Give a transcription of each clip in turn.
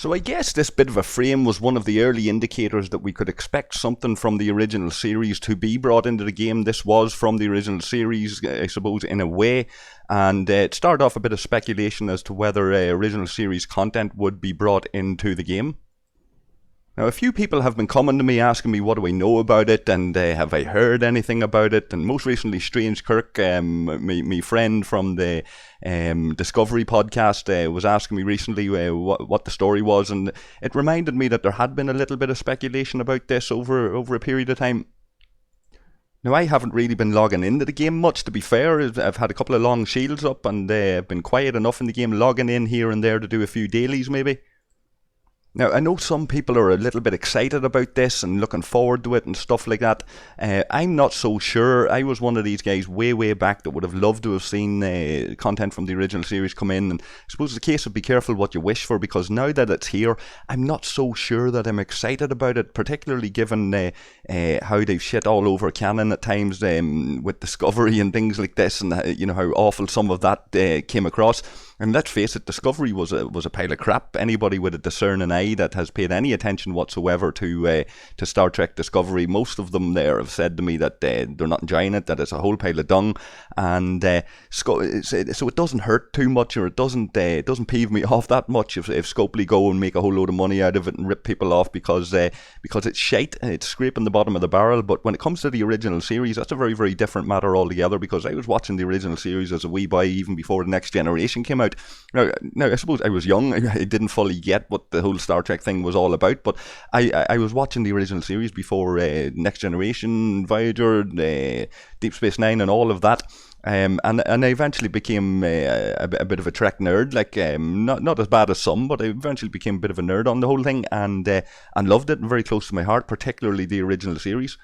So I guess this bit of a frame was one of the early indicators that we could expect something from the original series to be brought into the game. This was from the original series, I suppose, in a way. And it started off a bit of speculation as to whether original series content would be brought into the game. Now, a few people have been coming to me asking me what do I know about it and have I heard anything about it, and most recently Strange Kirk, my friend from the Discovery podcast, was asking me recently what the story was, and it reminded me that there had been a little bit of speculation about this over a period of time. Now, I haven't really been logging into the game much, to be fair. I've had a couple of long shields up and I've been quiet enough in the game, logging in here and there to do a few dailies maybe. Now, I know some people are a little bit excited about this and looking forward to it and stuff like that. I'm not so sure. I was one of these guys way back that would have loved to have seen content from the original series come in. And I suppose it's a case of be careful what you wish for, because now that it's here, I'm not so sure that I'm excited about it, particularly given how they've shit all over canon at times with Discovery and things like this, and how awful some of that came across. And let's face it, Discovery was a pile of crap. Anybody with a discerning eye that has paid any attention whatsoever to Star Trek Discovery, most of them there have said to me that they're not enjoying it, that it's a whole pile of dung, and so it doesn't hurt too much, or it doesn't peeve me off that much if Scopely go and make a whole load of money out of it and rip people off because it's shite, it's scraping the bottom of the barrel. But when it comes to the original series, that's a very, very different matter altogether, because I was watching the original series as a wee boy even before the Next Generation came out. Now, I suppose I was young. I didn't fully get what the whole Star Trek thing was all about, but I was watching the original series before Next Generation, Voyager, Deep Space Nine, and all of that. And I eventually became a bit of a Trek nerd, not as bad as some, but I eventually became a bit of a nerd on the whole thing, and loved it, and very close to my heart, particularly the original series.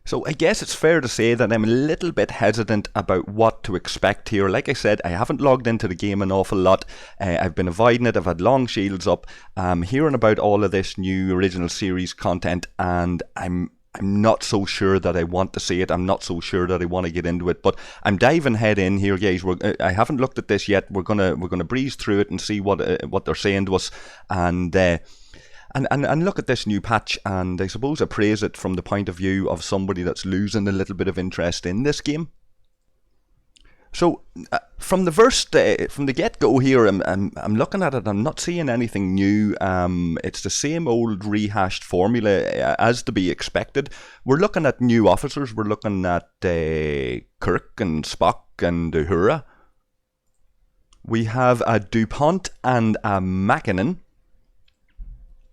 So I guess it's fair to say that I'm a little bit hesitant about what to expect here. Like I said, I haven't logged into the game an awful lot. I've been avoiding it. I've had long shields up. I'm hearing about all of this new original series content, and I'm not so sure that I want to see it. I'm not so sure that I want to get into it. But I'm diving head in here, guys. I haven't looked at this yet. We're gonna breeze through it and see what they're saying to us, and look at this new patch, and I suppose appraise it from the point of view of somebody that's losing a little bit of interest in this game. So from the get-go here, I'm looking at it. I'm not seeing anything new. It's the same old rehashed formula as to be expected. We're looking at new officers. We're looking at Kirk and Spock and Uhura. We have a DuPont and a Magnum.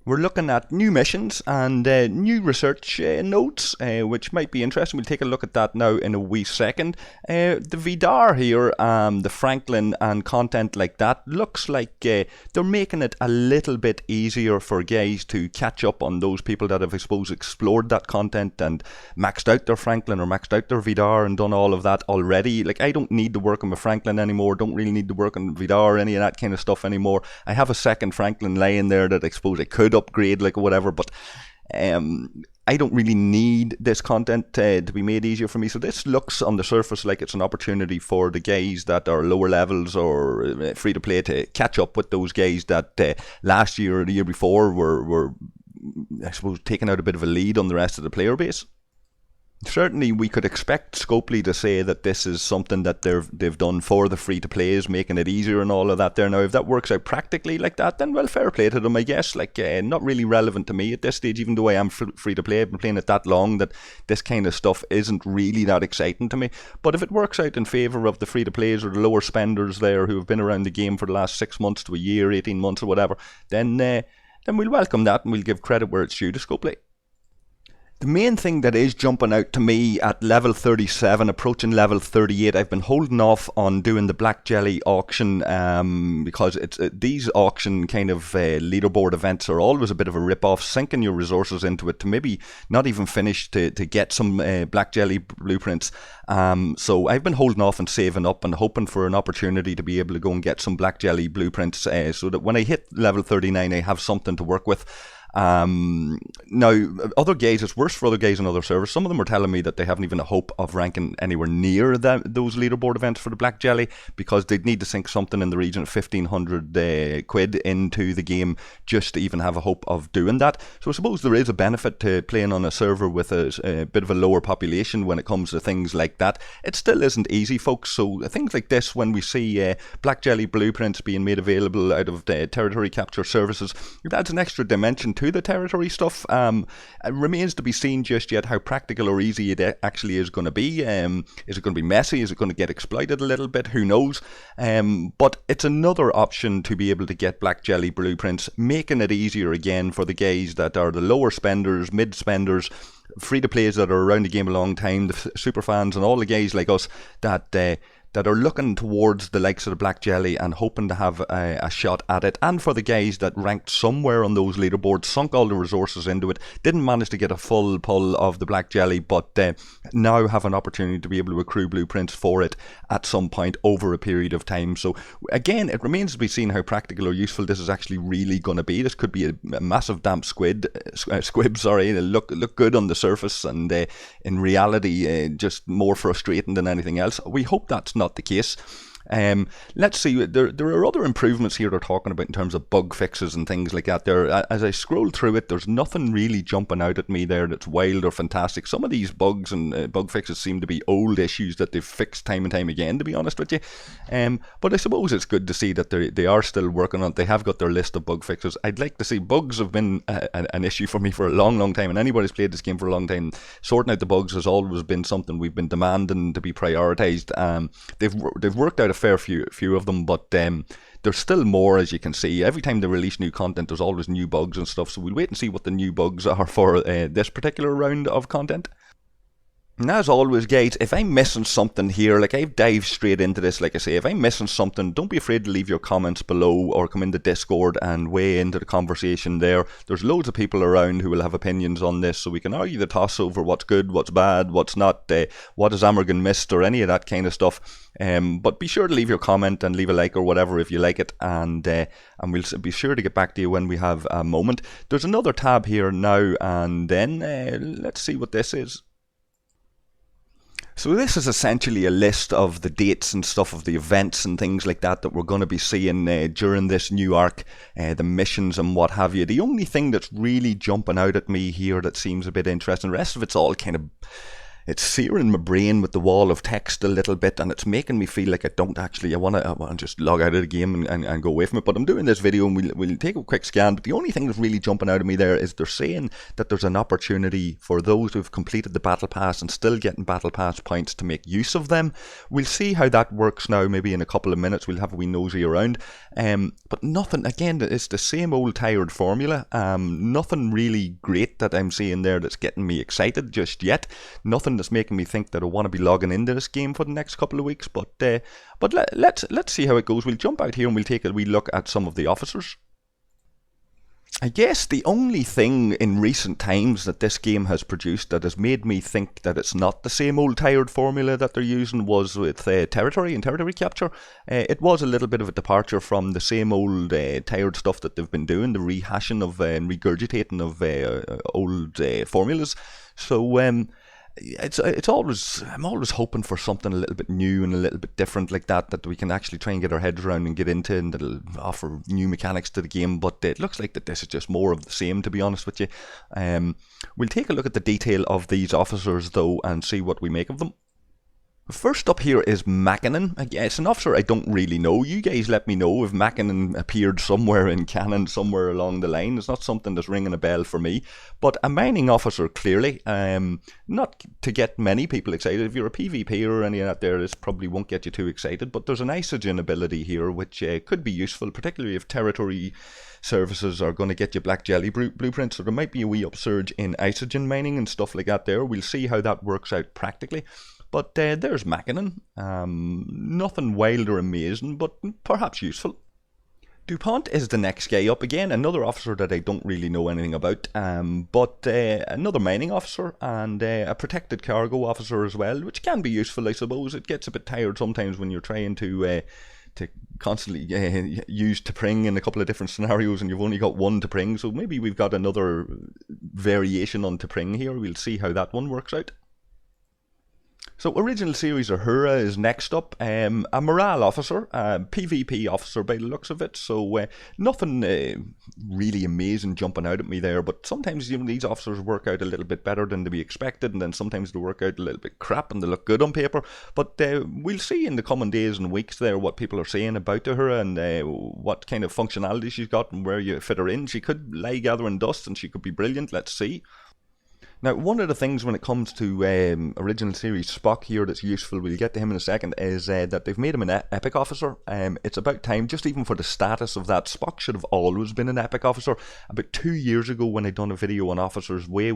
We're looking at new missions and new research notes, which might be interesting. We'll take a look at that now in a wee second. The Vidar here, the Franklin and content like that, looks like they're making it a little bit easier for guys to catch up on those people that have, I suppose, explored that content and maxed out their Franklin or maxed out their Vidar and done all of that already. Like, I don't need to work on my Franklin anymore, don't really need to work on Vidar, any of that kind of stuff anymore. I have a second Franklin laying there that I suppose I could upgrade, like, or whatever, but I don't really need this content to be made easier for me. So this looks on the surface like it's an opportunity for the guys that are lower levels or free to play to catch up with those guys that last year or the year before were I suppose taking out a bit of a lead on the rest of the player base. Certainly we could expect Scopely to say that this is something that they've done for the free-to-plays, making it easier and all of that there. Now, if that works out practically like that, then, well, fair play to them, I guess. Like, not really relevant to me at this stage, even though I am free-to-play. I've been playing it that long that this kind of stuff isn't really that exciting to me. But if it works out in favour of the free-to-plays or the lower spenders there who have been around the game for the last 6 months to a year, 18 months or whatever, then we'll welcome that and we'll give credit where it's due to Scopely. The main thing that is jumping out to me at level 37, approaching level 38, I've been holding off on doing the Black Jelly auction because these auction kind of leaderboard events are always a bit of a rip-off, sinking your resources into it to maybe not even finish to get some Black Jelly blueprints. So I've been holding off and saving up and hoping for an opportunity to be able to go and get some Black Jelly blueprints so that when I hit level 39 I have something to work with. Now, other guys, it's worse for other guys on other servers. Some of them are telling me that they haven't even a hope of ranking anywhere near those leaderboard events for the Black Jelly, because they'd need to sink something in the region of 1,500 quid into the game just to even have a hope of doing that. So I suppose there is a benefit to playing on a server with a bit of a lower population when it comes to things like that. It still isn't easy, folks. So things like this, when we see Black Jelly blueprints being made available out of the territory capture services, it adds an extra dimension to the territory stuff. It remains to be seen just yet how practical or easy it actually is going to be. Is it going to be messy? Is it going to get exploited a little bit? Who knows? But it's another option to be able to get Black Jelly blueprints, making it easier again for the guys that are the lower spenders, mid spenders, free-to-plays that are around the game a long time, the super fans and all the guys like us that are looking towards the likes of the Black Jelly and hoping to have a shot at it, and for the guys that ranked somewhere on those leaderboards, sunk all the resources into it, didn't manage to get a full pull of the Black Jelly, but now have an opportunity to be able to accrue blueprints for it at some point over a period of time. So again, it remains to be seen how practical or useful this is actually really going to be. This could be a massive damp squib, sorry, look good on the surface, and in reality just more frustrating than anything else. We hope that's not the case. Let's see, there are other improvements here they're talking about in terms of bug fixes and things like that. There, as I scroll through it, there's nothing really jumping out at me there that's wild or fantastic. Some of these bugs and bug fixes seem to be old issues that they've fixed time and time again, to be honest with you. But I suppose it's good to see that they are still working on it. They have got their list of bug fixes. I'd like to see, bugs have been an issue for me for a long time, and anybody's played this game for a long time, sorting out the bugs has always been something we've been demanding to be prioritised. They've worked out a fair few of them, but there's still more, as you can see. Every time they release new content, there's always new bugs and stuff, so we'll wait and see what the new bugs are for this particular round of content. And as always, guys, if I'm missing something here, like I've dived straight into this, like I say, if I'm missing something, don't be afraid to leave your comments below or come into Discord and weigh into the conversation there. There's loads of people around who will have opinions on this, so we can argue the toss over what's good, what's bad, what's not, what has Amorgin missed, or any of that kind of stuff. But be sure to leave your comment and leave a like or whatever if you like it, and we'll be sure to get back to you when we have a moment. There's another tab here now and then. Let's see what this is. So this is essentially a list of the dates and stuff of the events and things like that we're going to be seeing during this new arc, the missions and what have you. The only thing that's really jumping out at me here that seems a bit interesting, the rest of it's all kind of, it's searing my brain with the wall of text a little bit, and it's making me feel like I want to just log out of the game and go away from it. But I'm doing this video and we'll take a quick scan. But the only thing that's really jumping out at me there is they're saying that there's an opportunity for those who've completed the Battle Pass and still getting Battle Pass points to make use of them. We'll see how that works now, maybe in a couple of minutes. We'll have a wee nosy around. But nothing, again, it's the same old tired formula. Nothing really great that I'm seeing there that's getting me excited just yet. Nothing that's making me think that I want to be logging into this game for the next couple of weeks, but let's see how it goes. We'll jump out here and we'll take a wee look at some of the officers. I guess the only thing in recent times that this game has produced that has made me think that it's not the same old tired formula that they're using was with territory and territory capture. It was a little bit of a departure from the same old tired stuff that they've been doing, the rehashing of and regurgitating of old formulas. So it's always, I'm always hoping for something a little bit new and a little bit different like that we can actually try and get our heads around and get into, and that'll offer new mechanics to the game. But it looks like that this is just more of the same, to be honest with you. We'll take a look at the detail of these officers though and see what we make of them. First up here is Magnum. It's an officer I don't really know. You guys let me know if Magnum appeared somewhere in canon, somewhere along the line. It's not something that's ringing a bell for me. But a mining officer, clearly. Not to get many people excited. If you're a PvP or any of that there, this probably won't get you too excited. But there's an isogen ability here, which could be useful, particularly if territory services are going to get you Black Jelly blueprints. So there might be a wee upsurge in isogen mining and stuff like that there. We'll see how that works out practically. But there's Magnum. Nothing wild or amazing, but perhaps useful. DuPont is the next guy up again, another officer that I don't really know anything about, but another mining officer and a protected cargo officer as well, which can be useful, I suppose. It gets a bit tired sometimes when you're trying to to constantly use T'Pring in a couple of different scenarios, and you've only got one T'Pring, so maybe we've got another variation on T'Pring here. We'll see how that one works out. So original series Uhura is next up, a morale officer, PvP officer by the looks of it, so nothing really amazing jumping out at me there, but sometimes these officers work out a little bit better than to be expected, and then sometimes they work out a little bit crap and they look good on paper, but we'll see in the coming days and weeks there what people are saying about Uhura and what kind of functionality she's got and where you fit her in. She could lie gathering dust and she could be brilliant, let's see. Now, one of the things when it comes to original series Spock here that's useful, we'll get to him in a second, is that they've made him an epic officer. It's about time, just even for the status of that. Spock should have always been an epic officer. About 2 years ago when I'd done a video on officers way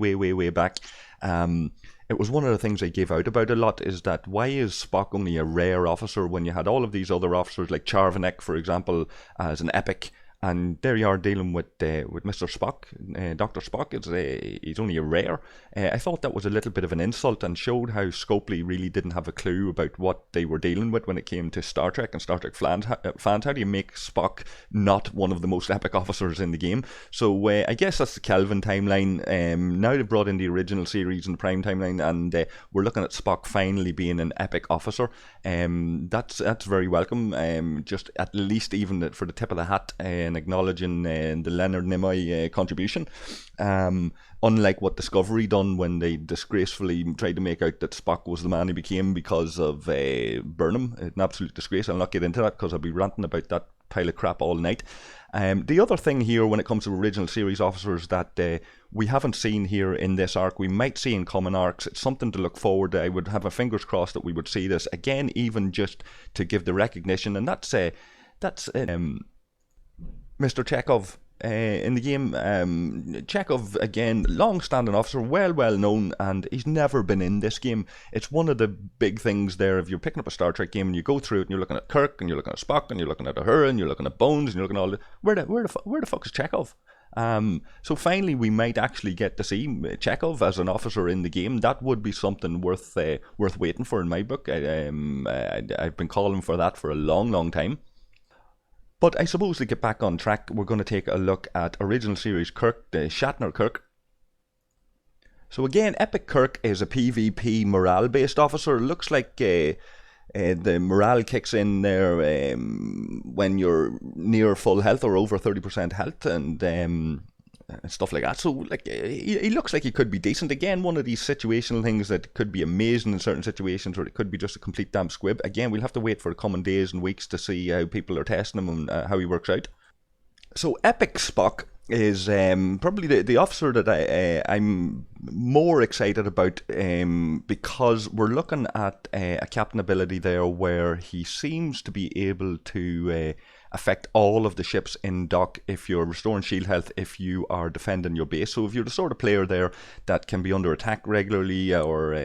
back, it was one of the things I gave out about a lot, is that why is Spock only a rare officer when you had all of these other officers, like Charvanek, for example, as an epic. And there you are dealing with Mr. Spock, Dr. Spock. He's only a rare. I thought that was a little bit of an insult and showed how Scopely really didn't have a clue about what they were dealing with when it came to Star Trek and Star Trek fans. How do you make Spock not one of the most epic officers in the game? So I guess that's the Kelvin timeline. Now they've brought in the original series and the Prime timeline, and we're looking at Spock finally being an epic officer. That's very welcome. Just at least even for the tip of the hat. And acknowledging the Leonard Nimoy contribution, unlike what Discovery done when they disgracefully tried to make out that Spock was the man he became because of Burnham. An absolute disgrace. I'll not get into that because I'll be ranting about that pile of crap all night. The other thing here when it comes to original series officers that we haven't seen here in this arc, we might see in common arcs. It's something to look forward to. I would have my fingers crossed that we would see this again, even just to give the recognition, and that's Mr. Chekhov in the game. Chekhov, again, long-standing officer, well known, and he's never been in this game. It's one of the big things there. If you're picking up a Star Trek game and you go through it and you're looking at Kirk and you're looking at Spock and you're looking at Uhura and you're looking at Bones and you're looking at all the, where the fuck is Chekhov? So finally we might actually get to see Chekhov as an officer in the game. That would be something worth waiting for in my book. I've been calling for that for a long time. But I suppose to get back on track, we're going to take a look at original series Kirk, the Shatner Kirk. So again, Epic Kirk is a PvP morale-based officer. Looks like the morale kicks in there when you're near full health or over 30% health, and stuff like that. So like he looks like he could be decent. Again, one of these situational things that could be amazing in certain situations, or it could be just a complete damn squib. Again, we'll have to wait for the coming days and weeks to see how people are testing him and how he works out. So Epic Spock is probably the officer that I'm more excited about, because we're looking at a captain ability there where he seems to be able to affect all of the ships in dock if you're restoring shield health, if you are defending your base. So if you're the sort of player there that can be under attack regularly, or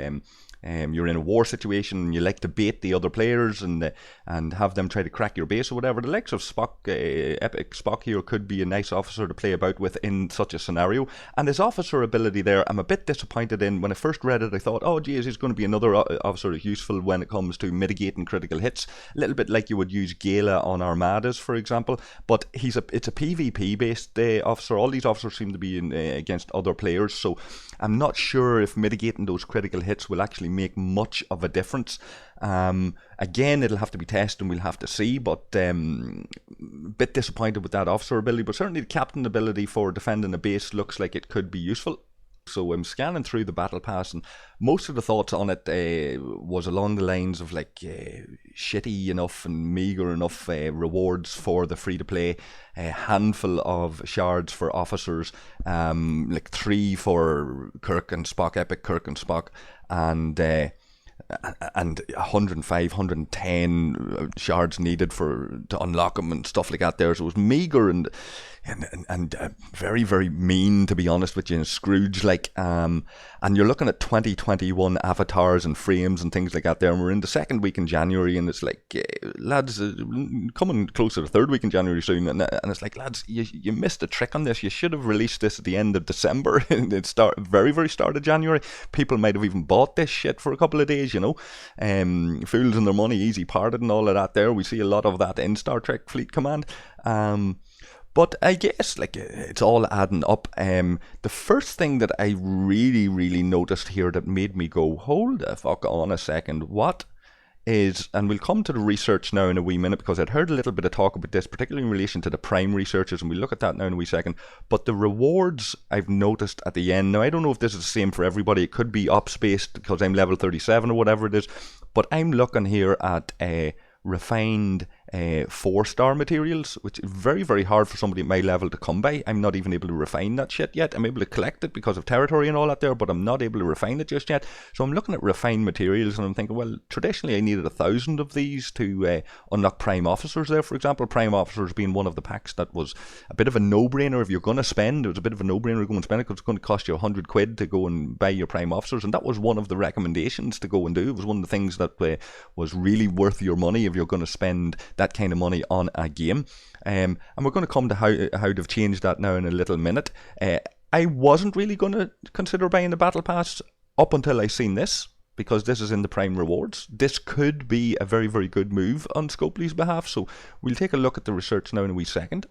you're in a war situation and you like to bait the other players and have them try to crack your base or whatever, the likes of Spock, Epic Spock here, could be a nice officer to play about with in such a scenario. And his officer ability there, I'm a bit disappointed in. When I first read it, I thought, oh geez, he's going to be another officer who's useful when it comes to mitigating critical hits, a little bit like you would use Gala on Armadas, for example. But it's a PvP based officer. All these officers seem to be against other players, so I'm not sure if mitigating those critical hits will actually make much of a difference. Again, it'll have to be tested and we'll have to see, but a bit disappointed with that officer ability. But certainly the captain ability for defending a base looks like it could be useful. So I'm scanning through the battle pass, and most of the thoughts on it was along the lines of like shitty enough and meager enough rewards for the free-to-play, a handful of shards for officers, like 3 for Kirk and Spock, Epic Kirk and Spock, and 105, 110 shards needed to unlock them and stuff like that there. So it was meager and very, very mean, to be honest with you, and Scrooge-like. And you're looking at 2021 avatars and frames and things like that there, and we're in the second week in January, and it's like, lads, coming close to the third week in January soon, and it's like, lads, you missed a trick on this. You should have released this at the end of December. Very, very start of January. People might have even bought this shit for a couple of days, Fools and their money, easy parted and all of that there. We see a lot of that in Star Trek Fleet Command. But I guess it's all adding up. The first thing that I really, really noticed here that made me go, hold the fuck on a second, what is, and we'll come to the research now in a wee minute, because I'd heard a little bit of talk about this, particularly in relation to the Prime researchers, and we'll look at that now in a wee second. But the rewards I've noticed at the end, now I don't know if this is the same for everybody, it could be ops based because I'm level 37 or whatever it is, but I'm looking here at refined 4-star materials, which is very, very hard for somebody at my level to come by. I'm not even able to refine that shit yet. I'm able to collect it because of territory and all that there, but I'm not able to refine it just yet. So I'm looking at refined materials and I'm thinking, well, traditionally I needed 1,000 of these to unlock Prime Officers there, for example. Prime Officers being one of the packs that was a bit of a no-brainer. If you're going to spend, it was a bit of a no-brainer to go and spend it because it's going to cost you 100 quid to go and buy your Prime Officers, and that was one of the recommendations to go and do. It was one of the things that was really worth your money if you're going to spend that kind of money on a game. And we're going to come to how they've changed that now in a little minute. I wasn't really going to consider buying the Battle Pass up until I seen this, because this is in the Prime rewards. This could be a very, very good move on Scopely's behalf, so we'll take a look at the research now in a wee second.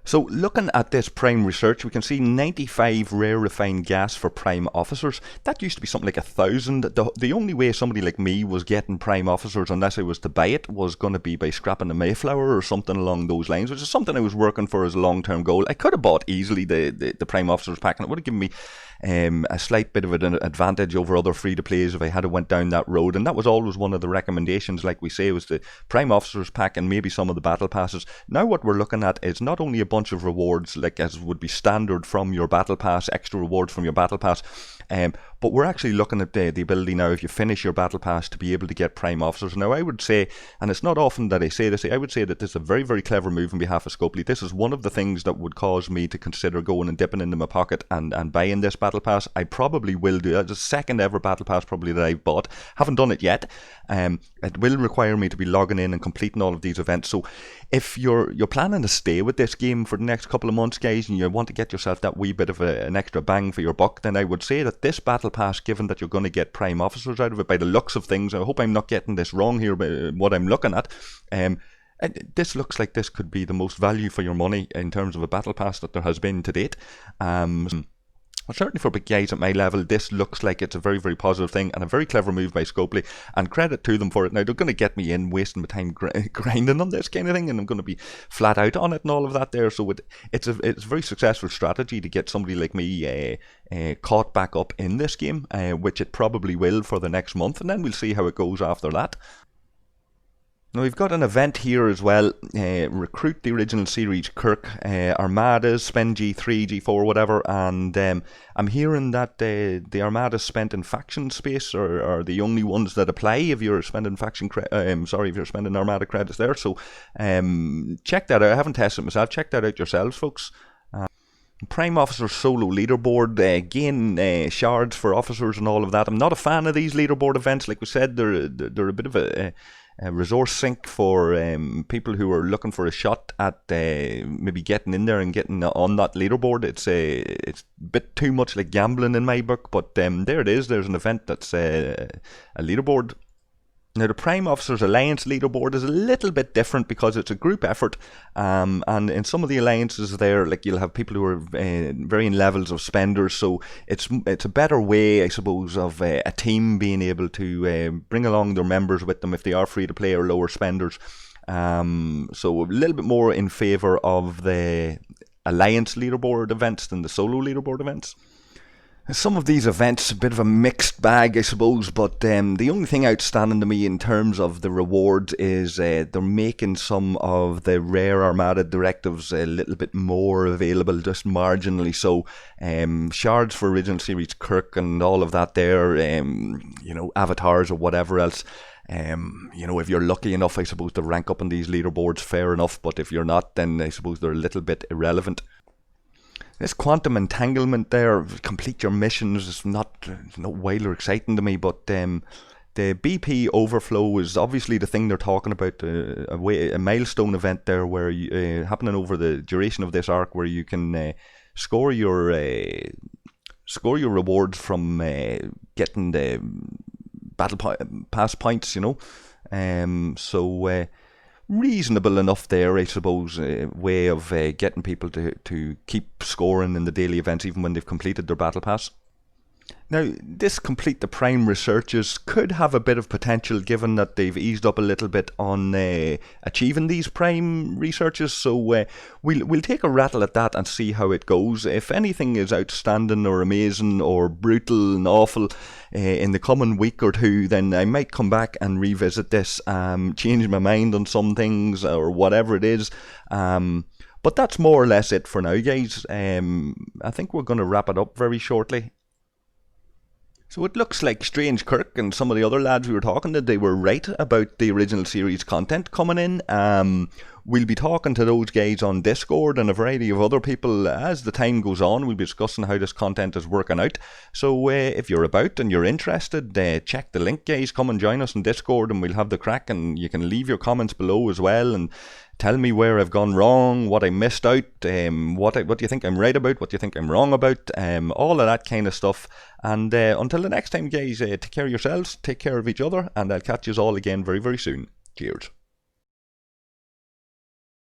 So looking at this Prime research, we can see 95 rare refined gas for Prime Officers. That used to be something like 1,000. The only way somebody like me was getting Prime Officers, unless I was to buy it, was going to be by scrapping the Mayflower or something along those lines, which is something I was working for as a long-term goal. I could have bought easily the Prime Officers pack, and it would have given me a slight bit of an advantage over other free-to-plays if I had went down that road, and that was always one of the recommendations, like we say, was the Prime Officers pack and maybe some of the Battle Passes. Now what we're looking at is not only a bunch of rewards, like as would be standard from your Battle Pass, extra rewards from your Battle Pass, but we're actually looking at the ability now, if you finish your Battle Pass, to be able to get Prime Officers. Now I would say, and it's not often that I say this, I would say that this is a very, very clever move on behalf of Scopely. This is one of the things that would cause me to consider going and dipping into my pocket and buying this Battle Pass. I probably will do that. It's the second ever Battle Pass probably that I've bought. Haven't done it yet. It will require me to be logging in and completing all of these events. So if you're planning to stay with this game for the next couple of months, guys, and you want to get yourself that wee bit of an extra bang for your buck, then I would say that this Battle Pass, given that you're going to get Prime Officers out of it by the looks of things, I hope I'm not getting this wrong here by what I'm looking at, this looks like this could be the most value for your money in terms of a Battle Pass that there has been to date. Certainly for big guys at my level, this looks like it's a very, very positive thing and a very clever move by Scopely, and credit to them for it. Now, they're going to get me in wasting my time grinding on this kind of thing, and I'm going to be flat out on it and all of that there. So it's a very successful strategy to get somebody like me caught back up in this game, which it probably will for the next month, and then we'll see how it goes after that. Now we've got an event here as well, recruit the original series Kirk, Armadas, spend G3, G4, whatever, and I'm hearing that the Armadas spent in faction space are the only ones that apply if you're spending if you're spending Armada credits there, so check that out. I haven't tested it myself, check that out yourselves, folks. Prime Officer solo leaderboard, gain shards for officers and all of that. I'm not a fan of these leaderboard events. Like we said, they're a bit of a resource sink for people who are looking for a shot at maybe getting in there and getting on that leaderboard. It's a bit too much like gambling in my book, but there it is. There's an event that's a leaderboard. Now the Prime Officers Alliance leaderboard is a little bit different because it's a group effort, and in some of the alliances there, like, you'll have people who are varying levels of spenders, so it's a better way, I suppose, of a team being able to bring along their members with them if they are free to play or lower spenders. So a little bit more in favour of the Alliance leaderboard events than the solo leaderboard events. Some of these events, a bit of a mixed bag, I suppose, but the only thing outstanding to me in terms of the rewards is they're making some of the rare Armada directives a little bit more available, just marginally so. Shards for original series Kirk and all of that there, avatars or whatever else. If you're lucky enough, I suppose, to rank up on these leaderboards, fair enough, but if you're not, then I suppose they're a little bit irrelevant. This quantum entanglement there, complete your missions, is not wild or exciting to me, but the BP overflow is obviously the thing they're talking about, a milestone event there where happening over the duration of this arc, where you can score your rewards from getting the pass points, you know. So reasonable enough there, I suppose, way of getting people to keep scoring in the daily events even when they've completed their battle pass. Now, this Complete the Prime researches could have a bit of potential given that they've eased up a little bit on achieving these Prime researches, so we'll take a rattle at that and see how it goes. If anything is outstanding or amazing or brutal and awful in the coming week or two, then I might come back and revisit this, change my mind on some things or whatever it is. But that's more or less it for now, guys. I think we're going to wrap it up very shortly. So it looks like Strange Kirk and some of the other lads we were talking to, they were right about the original series content coming in. We'll be talking to those guys on Discord and a variety of other people as the time goes on. We'll be discussing how this content is working out. So if you're about and you're interested, check the link, guys. Come and join us on Discord and we'll have the crack, and you can leave your comments below as well and tell me where I've gone wrong, what I missed out, what do you think I'm right about, what do you think I'm wrong about, all of that kind of stuff. And until the next time, guys, take care of yourselves, take care of each other, and I'll catch you all again very, very soon. Cheers.